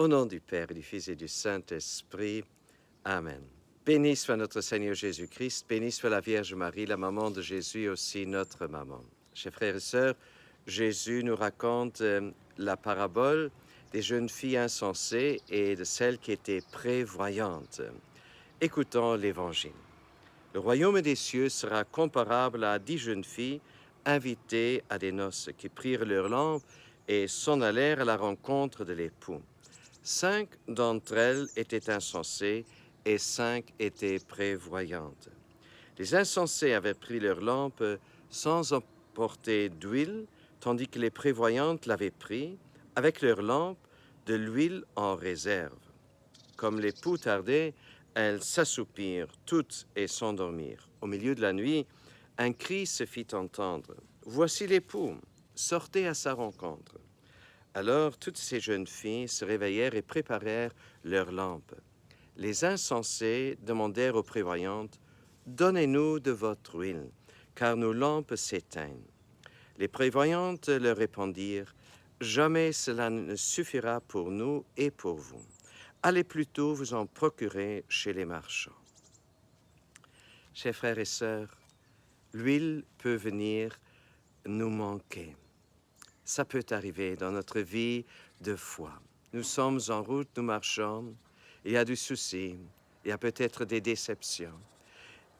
Au nom du Père, et du Fils et du Saint-Esprit. Amen. Béni soit notre Seigneur Jésus-Christ, béni soit la Vierge Marie, la maman de Jésus, aussi notre maman. Chers frères et sœurs, Jésus nous raconte la parabole des jeunes filles insensées et de celles qui étaient prévoyantes. Écoutons l'Évangile. Le royaume des cieux sera comparable à 10 jeunes filles invitées à des noces qui prirent leurs lampes et s'en allèrent à la rencontre de l'époux. 5 d'entre elles étaient insensées et 5 étaient prévoyantes. Les insensées avaient pris leurs lampes sans emporter d'huile, tandis que les prévoyantes l'avaient pris, avec leurs lampes, de l'huile en réserve. Comme l'époux tardait, elles s'assoupirent toutes et s'endormirent. Au milieu de la nuit, un cri se fit entendre. « Voici l'époux, sortez à sa rencontre. » Alors toutes ces jeunes filles se réveillèrent et préparèrent leurs lampes. Les insensées demandèrent aux prévoyantes « Donnez-nous de votre huile, car nos lampes s'éteignent. » Les prévoyantes leur répondirent « Jamais cela ne suffira pour nous et pour vous. Allez plutôt vous en procurer chez les marchands. » Chers frères et sœurs, l'huile peut venir nous manquer. Ça peut arriver dans notre vie de foi. Nous sommes en route, nous marchons, il y a du souci, il y a peut-être des déceptions,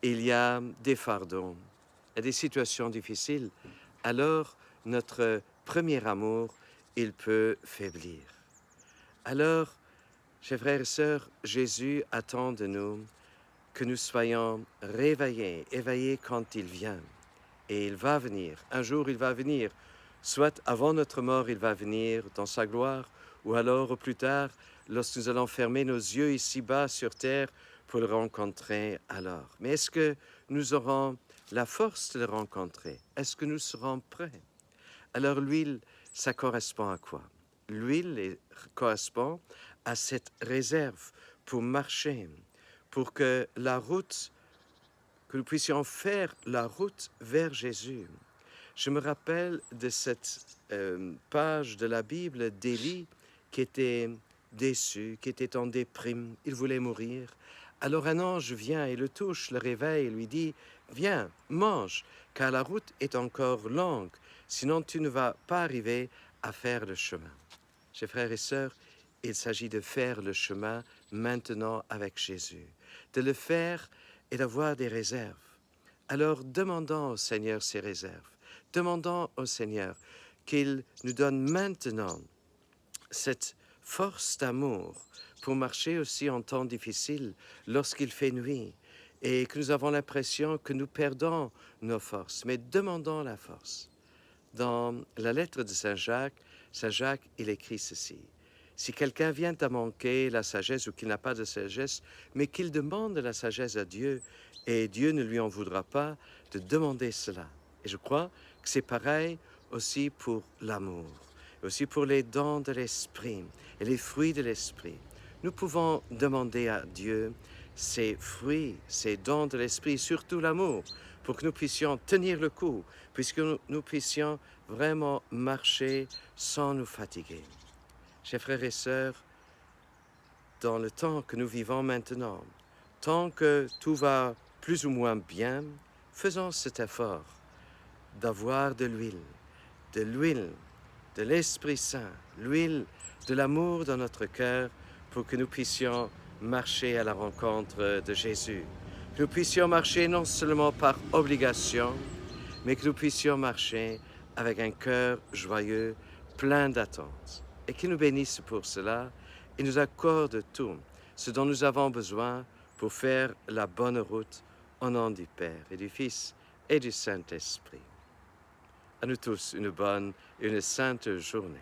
il y a des fardeaux, il y a des situations difficiles. Alors, notre premier amour, il peut faiblir. Alors, chers frères et sœurs, Jésus attend de nous que nous soyons réveillés, éveillés quand il vient. Et il va venir, un jour il va venir, soit avant notre mort il va venir dans sa gloire, ou alors au plus tard, lorsque nous allons fermer nos yeux ici-bas sur terre pour le rencontrer alors. Mais est-ce que nous aurons la force de le rencontrer? Est-ce que nous serons prêts? Alors l'huile, ça correspond à quoi? L'huile correspond à cette réserve pour marcher, pour que la route, que nous puissions faire la route vers Jésus. Je me rappelle de cette page de la Bible d'Élie qui était déçu, qui était en déprime, il voulait mourir. Alors un ange vient et le touche, le réveille et lui dit « Viens, mange, car la route est encore longue, sinon tu ne vas pas arriver à faire le chemin. » Chers frères et sœurs, il s'agit de faire le chemin maintenant avec Jésus, de le faire et d'avoir des réserves. Alors demandons au Seigneur ces réserves. Demandons au Seigneur qu'il nous donne maintenant cette force d'amour pour marcher aussi en temps difficile, lorsqu'il fait nuit, et que nous avons l'impression que nous perdons nos forces. Mais demandons la force. Dans la lettre de Saint Jacques, il écrit ceci. Si quelqu'un vient à manquer la sagesse ou qu'il n'a pas de sagesse, mais qu'il demande la sagesse à Dieu, et Dieu ne lui en voudra pas de demander cela. Et je crois que c'est pareil aussi pour l'amour, aussi pour les dons de l'esprit et les fruits de l'esprit. Nous pouvons demander à Dieu ces fruits, ces dons de l'esprit, surtout l'amour, pour que nous puissions tenir le coup, puisque nous puissions vraiment marcher sans nous fatiguer. Chers frères et sœurs, dans le temps que nous vivons maintenant, tant que tout va plus ou moins bien, faisons cet effort d'avoir de l'huile, de l'Esprit Saint, l'huile de l'amour dans notre cœur pour que nous puissions marcher à la rencontre de Jésus. Que nous puissions marcher non seulement par obligation, mais que nous puissions marcher avec un cœur joyeux, plein d'attente. Et qu'il nous bénisse pour cela et nous accorde tout ce dont nous avons besoin pour faire la bonne route au nom du Père et du Fils et du Saint-Esprit. À nous tous, une bonne et une sainte journée.